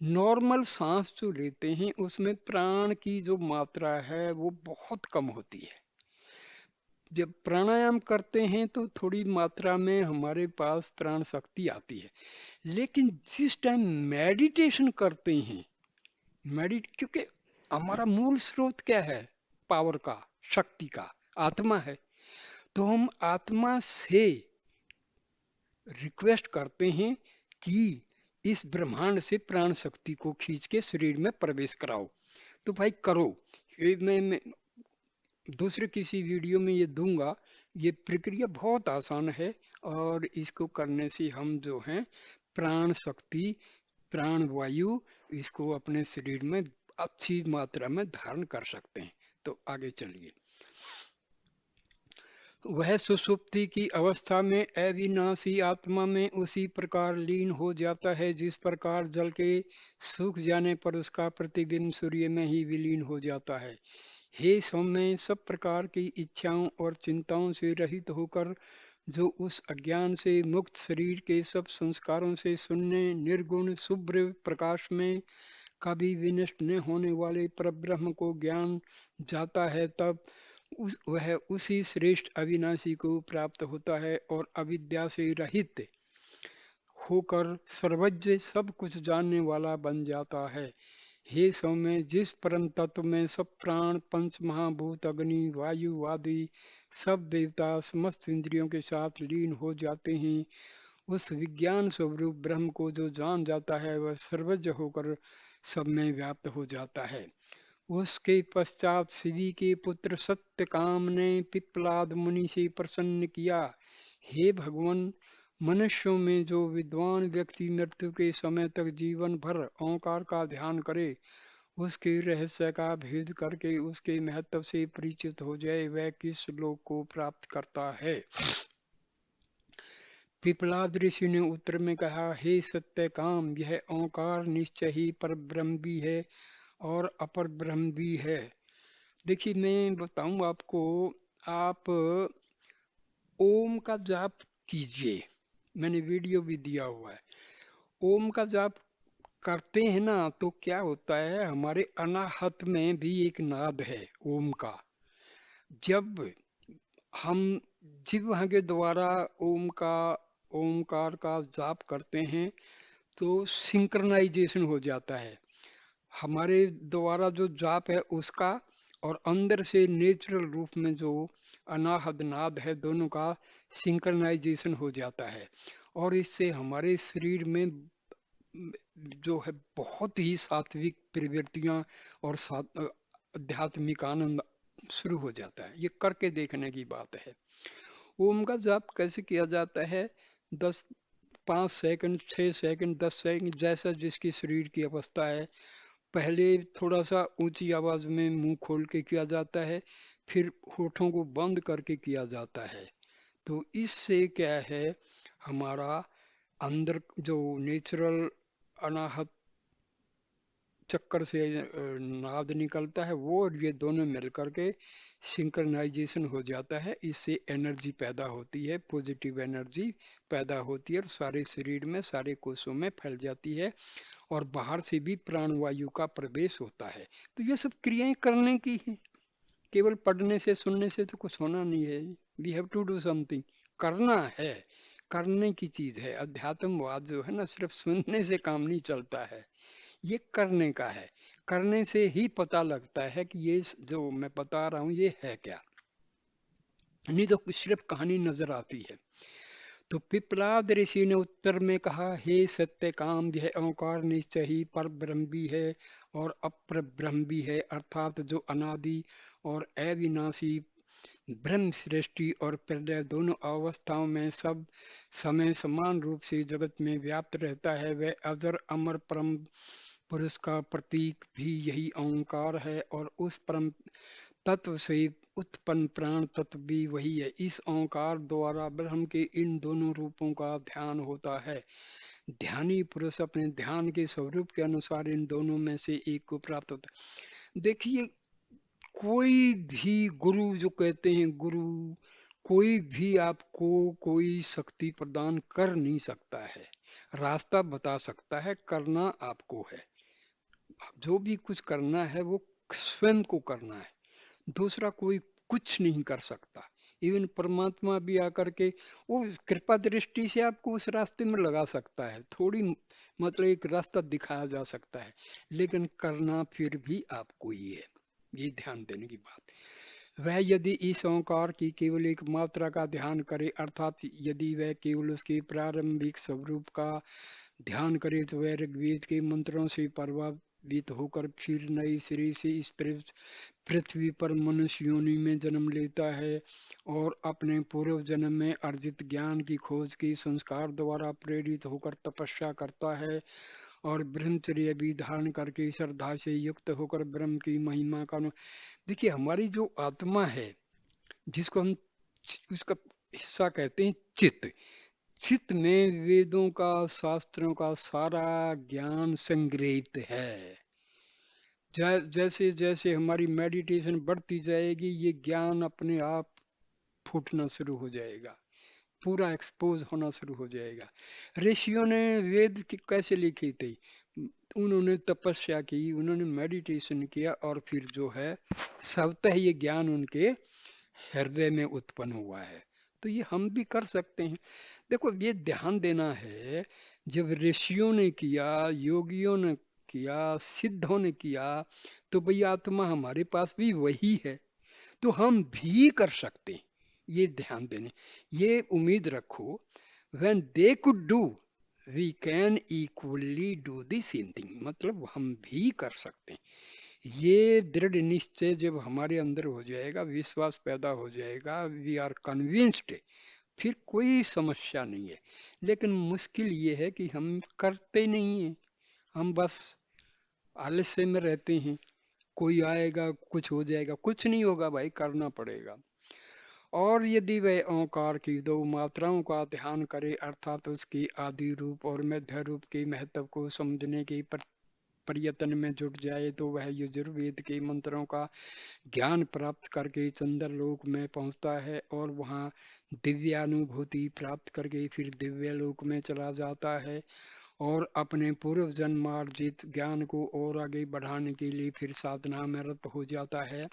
नॉर्मल सांस जो लेते हैं उसमें प्राण की जो मात्रा है वो बहुत कम होती है। जब प्राणायाम करते हैं तो थोड़ी मात्रा में हमारे पास प्राण शक्ति आती है। लेकिन जिस टाइम मेडिटेशन करते हैं, क्योंकि हमारा मूल स्रोत क्या है, पावर का, शक्ति का, आत्मा है। तो हम आत्मा से रिक्वेस्ट करते हैं कि इस ब्रह्मांड से प्राण शक्ति को खींच के शरीर में प्रवेश कराओ। तो भाई करो। ये मैं दूसरे किसी वीडियो में ये दूंगा। ये प्रक्रिया बहुत आसान है और इसको करने से हम जो हैं प्राण शक्ति, प्राण वायु इसको अपने शरीर में अच्छी मात्रा में धारण कर सकते हैं। तो आगे चलिए। वह सुषुप्ति की अवस्था में अविनाशी आत्मा में उसी प्रकार लीन हो जाता है जिस प्रकार जल के सूख जाने पर उसका प्रतिबिंब सूर्य में ही विलीन हो जाता है। हे सौम्य, सब प्रकार की इच्छाओं और चिंताओं से रहित होकर जो उस अज्ञान से मुक्त शरीर के सब संस्कारों से शून्य निर्गुण शुभ्र प्रकाश में कभी विनष्ट न होने वाले परब्रह्म को ज्ञान जाता है, तब वह उसी श्रेष्ठ अविनाशी को प्राप्त होता है और अविद्या से रहित होकर सर्वज्ञ सब कुछ जानने वाला बन जाता है। हे सौम्य, जिस परम तत्व में सब प्राण पंच महाभूत अग्नि वायु आदि सब देवता समस्त इंद्रियों के साथ लीन हो जाते हैं, उस विज्ञान स्वरूप ब्रह्म को जो जान जाता है वह सर्वज्ञ होकर सब में व्याप्त हो जाता है। उसके पश्चात शिवी के पुत्र सत्यकाम ने पिप्पलाद मुनि से प्रसन्न किया, हे भगवान, मनुष्यों में जो विद्वान व्यक्ति मृत्यु के समय तक जीवन भर ओंकार का ध्यान करे, उसके रहस्य का भेद करके उसके महत्व से परिचित हो जाए, वह किस लोक को प्राप्त करता है। पिपलाद ऋषि ने उत्तर में कहा, हे सत्य काम, यह ओंकार निश्चय ही पर ब्रह्म भी है और अपर ब्रह्म भी है। देखिए मैं बताऊं आपको, आप ओम का जाप कीजिए, मैंने वीडियो भी दिया हुआ है। ओम का जाप करते हैं ना तो क्या होता है, हमारे अनाहत में भी एक नाद है ओम का। जब हम जिह्वा के द्वारा ओम का ओमकार का जाप करते हैं तो सिंक्रनाइजेशन हो जाता है हमारे द्वारा जो जाप है उसका, और अंदर से नेचुरल रूप में जो अनाहद नाद है दोनों का सिंक्रनाइजेशन हो जाता है। और इससे हमारे शरीर में जो है बहुत ही सात्विक प्रवृत्तियां और आध्यात्मिक आनंद शुरू हो जाता है। ये करके देखने की बात है। ओम का जाप कैसे किया जाता है? 10 5 सेकंड, 6 सेकंड, 10 सेकंड, जैसा जिसकी शरीर की अवस्था है। पहले थोड़ा सा ऊंची आवाज में मुंह खोल के किया जाता है, फिर होठों को बंद करके किया जाता है। तो इससे क्या है, हमारा अंदर जो नेचुरल अनाहत चक्कर से नाद निकलता है वो और ये दोनों मिल करके सिंक्रनाइजेशन हो जाता है। इससे एनर्जी पैदा होती है, पॉजिटिव एनर्जी पैदा होती है और सारे शरीर में सारे कोषों में फैल जाती है और बाहर से भी प्राणवायु का प्रवेश होता है। तो ये सब क्रियाएं करने की है, केवल पढ़ने से सुनने से तो कुछ होना नहीं है। We have to do something, करना है, करने की चीज है। अध्यात्मवाद जो है ना, सिर्फ सुनने से काम नहीं चलता है, ये करने का है। करने से ही पता लगता है कि ये जो मैं बता रहा हूँ ये है क्या, नहीं तो सिर्फ कहानी नजर आती है। तो पिपलाद ऋषि ने उत्तर में कहा, हे सत्य काम, यह ओंकार निश्चय ही पर ब्रह्म भी है और अपर ब्रह्म भी है, अर्थात जो अनादि और अविनाशी ब्रह्म सृष्टि और प्रलय दोनों अवस्थाओं में सब समय समान रूप से जगत में व्याप्त रहता है। वह अजर अमर परम पुरुष का प्रतीक भी यही ओंकार है और उस परम तत्व से उत्पन्न प्राण तत्व भी वही है। इस ओंकार द्वारा ब्रह्म के इन दोनों रूपों का ध्यान होता है। ध्यानी पुरुष अपने ध्यान के स्वरूप के अनुसार इन दोनों में से एक को प्राप्त होता है। देखिए, कोई भी गुरु जो कहते हैं गुरु, कोई भी आपको कोई शक्ति प्रदान कर नहीं सकता है, रास्ता बता सकता है, करना आपको है। जो भी कुछ करना है वो स्वयं को करना है, दूसरा कोई कुछ नहीं कर सकता। इवन परमात्मा भी आकर के वो कृपा दृष्टि से आपको उस रास्ते में लगा सकता है, थोड़ी मतलब एक रास्ता दिखाया जा सकता है, लेकिन करना फिर भी आपको ही है। ये ध्यान देने की बात। वह यदि इस ओंकार की केवल एक मात्रा का ध्यान करे, अर्थात यदि वह केवल उसके प्रारंभिक स्वरूप का ध्यान करे, तो वह ऋग्वेद के मंत्रों से पुनर्जीवित होकर फिर नए सिरे से इस पृथ्वी पर मनुष्य योनि में जन्म लेता है और अपने पूर्व जन्म में अर्जित ज्ञान की खोज की संस्कार द्वारा प्रेरित होकर तपस्या करता है और ब्रह्मचर्य भी धारण करके श्रद्धा से युक्त होकर ब्रह्म की महिमा का देखिए, हमारी जो आत्मा है जिसको हम उसका हिस्सा कहते हैं चित्त। चित्त में वेदों का, शास्त्रों का सारा ज्ञान संग्रहित है। जैसे जैसे हमारी मेडिटेशन बढ़ती जाएगी ये ज्ञान अपने आप फूटना शुरू हो जाएगा, पूरा एक्सपोज होना शुरू हो जाएगा। ऋषियों ने वेद कैसे लिखे थे? उन्होंने तपस्या की, उन्होंने मेडिटेशन किया और फिर जो है स्वतः ये ज्ञान उनके हृदय में उत्पन्न हुआ है। तो ये हम भी कर सकते हैं। देखो, ये ध्यान देना है, जब ऋषियों ने किया, योगियों ने किया, सिद्धों ने किया, तो भाई आत्मा हमारे पास भी वही है, तो हम भी कर सकते हैं। ये ध्यान देने, ये उम्मीद रखो, when they could do we can equally do the same thing, मतलब हम भी कर सकते हैं। ये दृढ़ निश्चय जब हमारे अंदर हो जाएगा, विश्वास पैदा हो जाएगा, वी आर कन्विंस्ड, फिर कोई समस्या नहीं है। लेकिन मुश्किल ये है कि हम करते नहीं हैं, हम बस आलस्य में रहते हैं। कोई आएगा, कुछ हो जाएगा, कुछ नहीं होगा भाई, करना पड़ेगा। और यदि वह ओंकार की दो मात्राओं का ध्यान करे, अर्थात उसकी आदि रूप और मध्य रूप के महत्व को समझने के प्रयत्न में जुट जाए, तो वह यजुर्वेद के मंत्रों का ज्ञान प्राप्त करके चंद्रलोक में पहुंचता है और वहां दिव्यानुभूति प्राप्त करके फिर दिव्य लोक में चला जाता है और अपने पूर्व जन्मार्जित ज्ञान को और आगे बढ़ाने के लिए फिर साधना में रत हो जाता है।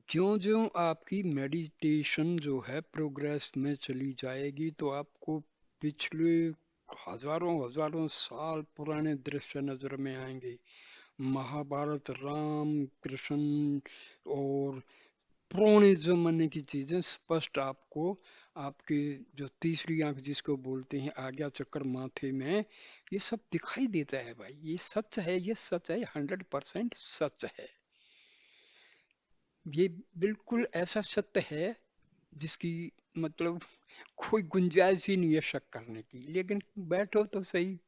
ज्यों ज्यों आपकी मेडिटेशन जो है प्रोग्रेस में चली जाएगी, तो आपको पिछले हजारों हजारों साल पुराने दृश्य नजर में आएंगे। महाभारत, राम कृष्ण और पुराने जमाने की चीजें स्पष्ट आपको, आपके जो तीसरी आंख जिसको बोलते हैं, आज्ञा चक्र माथे में, ये सब दिखाई देता है भाई। ये सच है, ये सच है, 100% सच है। ये बिल्कुल ऐसा सत्य है जिसकी मतलब कोई गुंजाइश ही नहीं है शक करने की। लेकिन बैठो तो सही।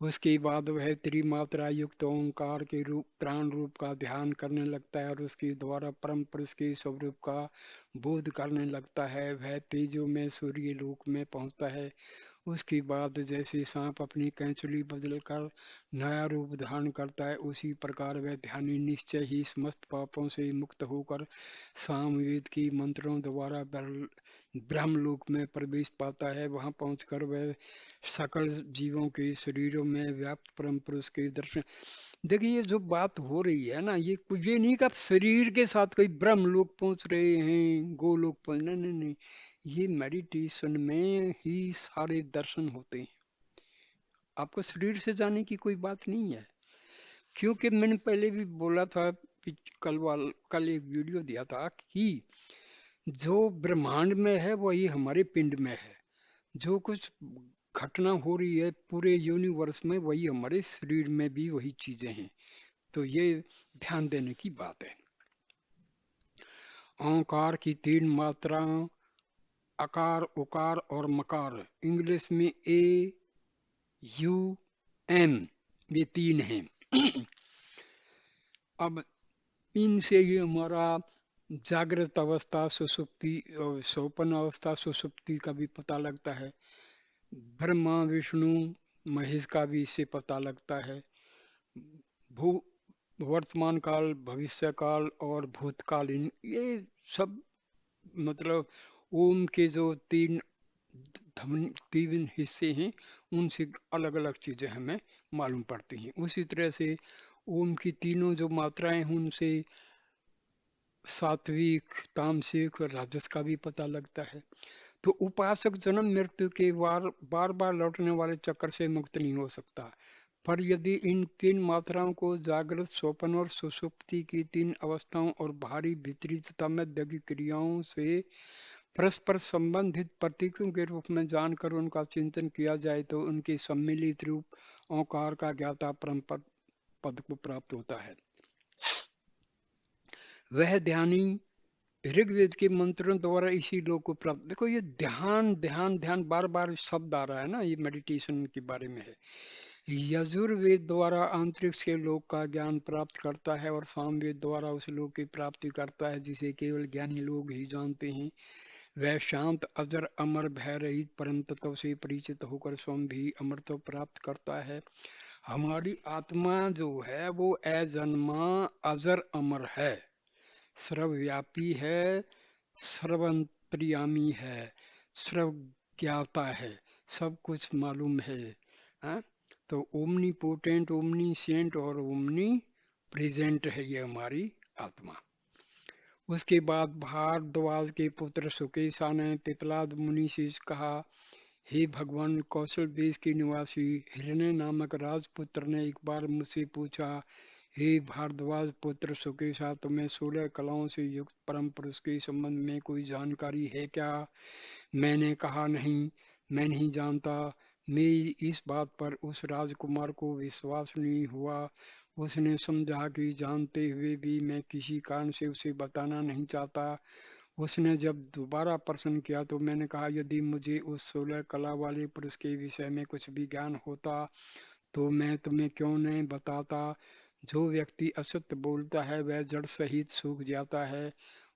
उसके बाद वह त्रिमात्रा युक्त ओंकार के रूप, प्राण रूप का ध्यान करने लगता है और उसके द्वारा परम पुरुष के स्वरूप का बोध करने लगता है। वह तेजो में सूर्य लोक में पहुंचता है। उसके बाद जैसे सांप अपनी कैंचुली बदलकर नया रूप धारण करता है, उसी प्रकार वह ध्यानी निश्चय ही समस्त पापों से मुक्त होकर सामवेद की मंत्रों द्वारा ब्रह्मलोक में प्रवेश पाता है। वहां पहुंचकर वह सकल जीवों के शरीरों में व्याप्त परम पुरुष के दर्शन। देखिए, ये जो बात हो रही है ना, ये कुछ ये नहीं कि आप शरीर के साथ कोई ब्रह्मलोक पहुंच रहे हैं, गोलोक पहुंच, नहीं नहीं नहीं, ये मेडिटेशन में ही सारे दर्शन होते हैं। आपको शरीर से जाने की कोई बात नहीं है, क्योंकि मैंने पहले भी बोला था, कल एक वीडियो दिया था कि जो ब्रह्मांड में है वही हमारे पिंड में है। जो कुछ घटना हो रही है पूरे यूनिवर्स में, वही हमारे शरीर में भी वही चीजें हैं। तो ये ध्यान देने की बात है। ओंकार की तीन मात्राएं, अकार, उकार और मकार, इंग्लिश में ए, यू, एम, ये तीन हैं। अब इनसे ही हमारा जागृत अवस्था, सुसुप्ति, स्वप्न अवस्था, सुसुप्ति का भी पता लगता है। ब्रह्मा विष्णु महेश का भी इससे पता लगता है। भू वर्तमान काल, भविष्य काल और भूतकालीन, ये सब मतलब ओम के जो तीन हिस्से हैं, उनसे अलग अलग चीजें हमें मालूम पड़ती हैं। उसी तरह से ओम की तीनों जो मात्राएं हैं, उनसे सात्विक, तामसिक और राजस का भी पता लगता है। तो उपासक जन्म मृत्यु के बार बार लौटने वाले चक्र से मुक्त नहीं हो सकता। पर यदि इन तीन मात्राओं को जागृत, स्वप्न और सुषुप्ति की तीन अवस्थाओं और भारी भीतरी तथा मध्य की क्रियाओं से परस्पर संबंधित प्रतीकों के रूप में जानकर उनका चिंतन किया जाए तो उनके सम्मिलित रूप ओंकार का ज्ञाता परम पद को प्राप्त होता है। वह ध्यानी ऋग्वेद के मंत्रों द्वारा इसी लोक को प्राप्त, देखो ये ध्यान ध्यान ध्यान बार बार शब्द आ रहा है ना, ये मेडिटेशन के बारे में है। यजुर्वेद द्वारा अंतरिक्ष के लोक का ज्ञान प्राप्त करता है और सामवेद द्वारा उस लोक की प्राप्ति करता है जिसे केवल ज्ञानी लोग ही जानते हैं। वह शांत अजर अमर भय रहित परम तत्व से परिचित होकर स्वयं भी अमरत्व प्राप्त करता है। हमारी आत्मा जो है वो अजन्मा अजर अमर है, सर्वव्यापी है, सर्वंतर्यामी है, सर्वज्ञाता है, सब कुछ मालूम है। हाँ? तो ओमनी पोटेंट, ओमनी सेंट और ओमनी प्रेजेंट है ये हमारी आत्मा। उसके बाद भारद्वाज के पुत्र सुकेशा ने तितलाद मुनि से कहा, हे भगवान, कौशल देश के निवासी हिरण्य नामक राजपुत्र ने एक बार मुझसे पूछा, हे भारद्वाज पुत्र सुकेशा, तुम्हें 16 कलाओं से युक्त परम पुरुष के संबंध में कोई जानकारी है क्या? मैंने कहा, नहीं, मैं नहीं जानता। मेरी इस बात पर उस राजकुमार को विश्वास नहीं हुआ। उसने समझा कि जानते हुए भी मैं किसी कारण से उसे बताना नहीं चाहता। उसने जब दोबारा प्रश्न किया तो मैंने कहा, यदि मुझे उस 16 कला वाले पुरुष के विषय में कुछ भी ज्ञान होता तो मैं तुम्हें क्यों नहीं बताता। जो व्यक्ति असत्य बोलता है वह जड़ सहित सूख जाता है।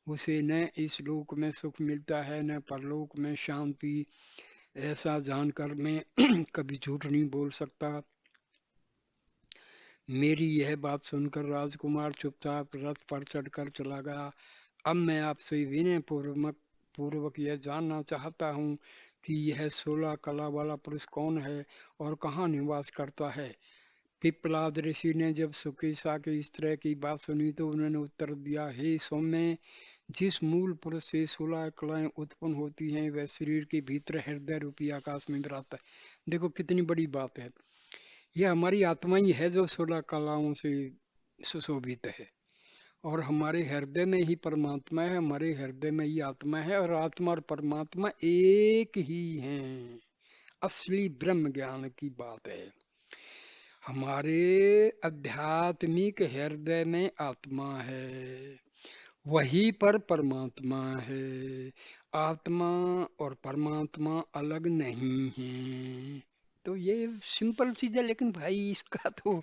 उसे न इस लोक में सुख मिलता है न परलोक में शांति। ऐसा जानकर मैं कभी झूठ नहीं बोल सकता। मेरी यह बात सुनकर राजकुमार चुपचाप रथ पर चढ़कर चला गया। अब मैं आपसे विनय पूर्वक यह जानना चाहता हूँ कि यह 16 कला वाला पुरुष कौन है और कहाँ निवास करता है। पिप्पलाद ऋषि ने जब सुकेशा के इस तरह की बात सुनी तो उन्होंने उत्तर दिया, हे सौम्य, जिस मूल पुरुष से 16 कलाएं उत्पन्न होती हैं वह शरीर के भीतर हृदय रूपी आकाश में विराजता है। देखो कितनी बड़ी बात है, यह हमारी आत्मा ही है जो 16 कलाओं से सुशोभित है और हमारे हृदय में ही परमात्मा है, हमारे हृदय में ही आत्मा है और आत्मा और परमात्मा एक ही हैं। असली ब्रह्म ज्ञान की बात है। हमारे आध्यात्मिक हृदय में आत्मा है, वही पर परमात्मा है। आत्मा और परमात्मा अलग नहीं है। तो ये सिंपल चीज है, लेकिन भाई इसका तो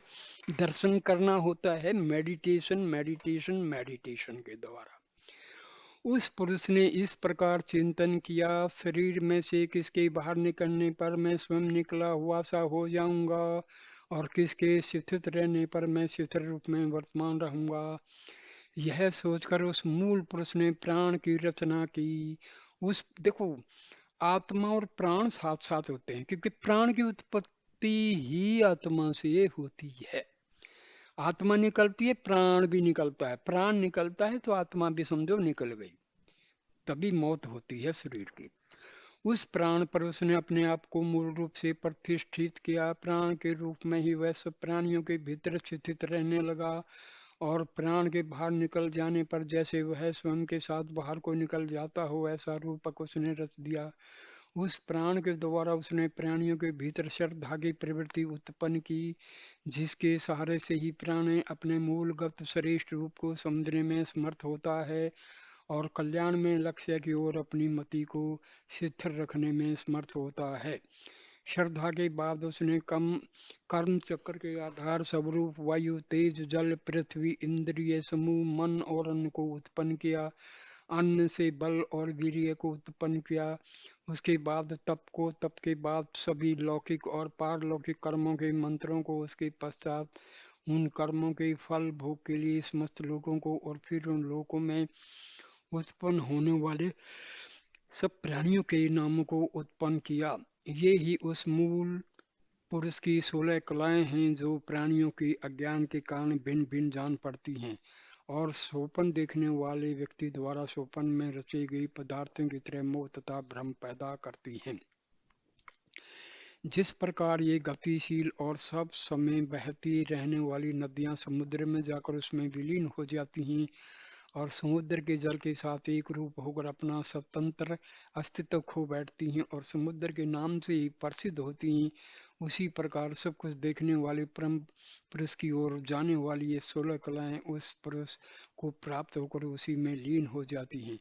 दर्शन करना होता है मेडिटेशन मेडिटेशन मेडिटेशन के द्वारा। उस पुरुष ने इस प्रकार चिंतन किया, शरीर में से किसके बाहर निकलने पर मैं स्वयं निकला हुआ सा हो जाऊंगा और किसके शिथित रहने पर मैं शिथिल रूप में वर्तमान रहूंगा। यह सोचकर उस मूल पुरुष ने प्राण की रचना की। उस देखो, आत्मा और प्राण साथ साथ होते हैं क्योंकि प्राण की उत्पत्ति ही आत्मा से होती है। आत्मा निकलती है, प्राण भी निकलता है, प्राण निकलता है तो आत्मा भी समझो निकल गई, तभी मौत होती है शरीर की। उस प्राण पर उसने अपने आप को मूल रूप से प्रतिष्ठित किया। प्राण के रूप में ही वह सब प्राणियों के भीतर स्थित रहने लगा और प्राण के बाहर निकल जाने पर जैसे वह स्वयं के साथ बाहर को निकल जाता हो ऐसा रूपक उसने रच दिया। उस प्राण के द्वारा उसने प्राणियों के भीतर श्रद्धा की प्रवृत्ति उत्पन्न की, जिसके सहारे से ही प्राण अपने मूलगत श्रेष्ठ रूप को समझने में समर्थ होता है और कल्याण में लक्ष्य की ओर अपनी मति को स्थिर रखने में समर्थ होता है। श्रद्धा के बाद उसने कम कर्म चक्र के आधार स्वरूप वायु, तेज, जल, पृथ्वी, इंद्रिय समूह, मन और अन्न को उत्पन्न किया। अन्न से बल और वीर्य को उत्पन्न किया। उसके बाद तप को, तप के बाद सभी लौकिक और पारलौकिक कर्मों के मंत्रों को, उसके पश्चात उन कर्मों के फल भोग के लिए समस्त लोगों को और फिर उन लोगों में उत्पन्न होने वाले सब प्राणियों के नामों को उत्पन्न किया। ये ही उस मूल पुरुष की 16 कलाएं हैं जो प्राणियों के अज्ञान के कारण भिन्न भिन्न जान पड़ती हैं और स्वप्न देखने वाले व्यक्ति द्वारा स्वप्न में रची गई पदार्थों की तरह मोह तथा भ्रम पैदा करती हैं। जिस प्रकार ये गतिशील और सब समय बहती रहने वाली नदियां समुद्र में जाकर उसमें विलीन हो जाती हैं, और समुद्र के जल के साथ एक रूप होकर अपना स्वतंत्र अस्तित्व खो बैठती हैं और समुद्र के नाम से ही प्रसिद्ध होती हैं। उसी प्रकार सब कुछ देखने वाले परम पुरुष की ओर जाने वाली ये 16 कलाएं उस पुरुष को प्राप्त होकर उसी में लीन हो जाती हैं।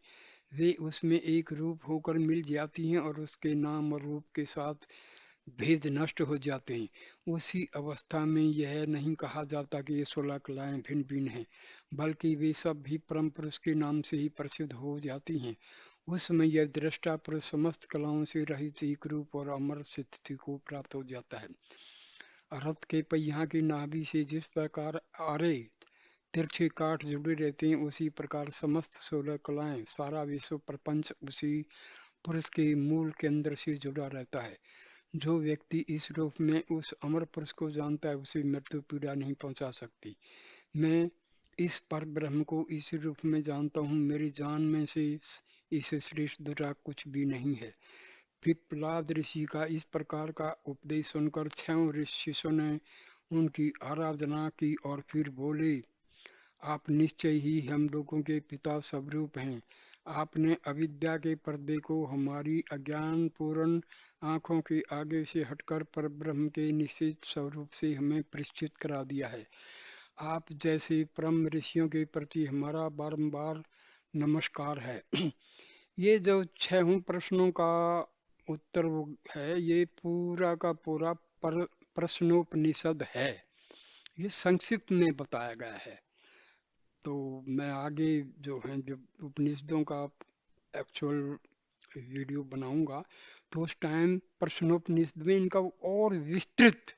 वे उसमें एक रूप होकर मिल जाती हैं और उसके नाम और रूप के साथ भेद नष्ट हो जाते हैं। उसी अवस्था में यह नहीं कहा जाता कि ये 16 कलाएं भिन्न भिन्न हैं, बल्कि वे सब भी परम पुरुष के नाम से ही प्रसिद्ध हो जाती हैं। उस समय यह दृष्टा पुरुष समस्त कलाओं से रहित एक रूप और अमर स्थिति को प्राप्त हो जाता है। रथ के पहिया की नाभि से जिस प्रकार आरे तिरछे काठ जुड़े रहते हैं, उसी प्रकार समस्त 16 कलाएं, सारा विश्व प्रपंच उसी पुरुष के मूल केंद्र से जुड़ा रहता है। जो व्यक्ति इस रूप में उस अमर पुरुष को जानता है, उसे मृत्यु पीड़ा नहीं पहुंचा सकती। मैं इस पर ब्रह्म को इस रूप में जानता हूँ, मेरी जान में से इससे श्रेष्ठ दूसरा कुछ भी नहीं है। पिप्पलाद ऋषि का इस प्रकार का उपदेश सुनकर 6 शिष्यों ने उनकी आराधना की और फिर बोले, आप निश्चय ही हम लोगों के पिता स्वरूप हैं। आपने अविद्या के पर्दे को हमारी अज्ञानपूर्ण आँखों के आगे से हटकर परब्रह्म के निश्चित स्वरूप से हमें परिचित करा दिया है। आप जैसे परम ऋषियों के प्रति हमारा बारंबार नमस्कार है। ये जो 6 प्रश्नों का उत्तर है, ये पूरा का पूरा प्रश्नोपनिषद है। ये संक्षिप्त में बताया गया है। तो मैं आगे जो है जब उपनिषदों का एक्चुअल वीडियो बनाऊंगा, तो उस टाइम प्रश्नोपनिषद में इनका और विस्तृत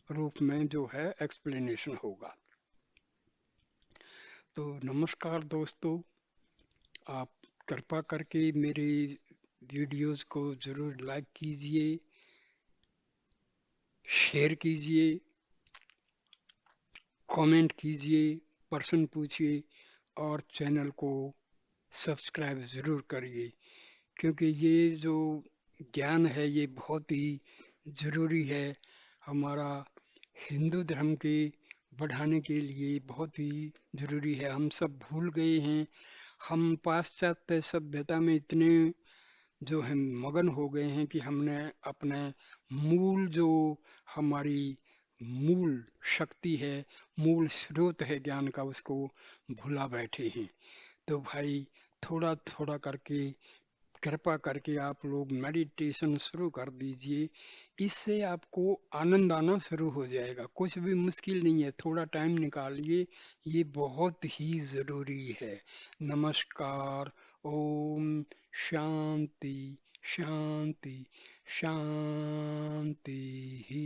रूप में जो है एक्सप्लेनेशन होगा। तो नमस्कार दोस्तों, आप कृपा करके मेरे वीडियोस को ज़रूर लाइक कीजिए, शेयर कीजिए, कमेंट कीजिए, प्रश्न पूछिए और चैनल को सब्सक्राइब ज़रूर करिए, क्योंकि ये जो ज्ञान है ये बहुत ही ज़रूरी है। हमारा हिंदू धर्म के बढ़ाने के लिए बहुत ही ज़रूरी है। हम सब भूल गए हैं, हम पाश्चात्य सभ्यता में इतने जो है मगन हो गए हैं कि हमने अपने मूल जो हमारी मूल शक्ति है, मूल स्रोत है ज्ञान का, उसको भुला बैठे हैं। तो भाई थोड़ा थोड़ा करके कृपा करके आप लोग मेडिटेशन शुरू कर दीजिए। इससे आपको आनंद आना शुरू हो जाएगा। कुछ भी मुश्किल नहीं है, थोड़ा टाइम निकालिए, ये बहुत ही ज़रूरी है। नमस्कार। ओम शांति शांति शांति ही।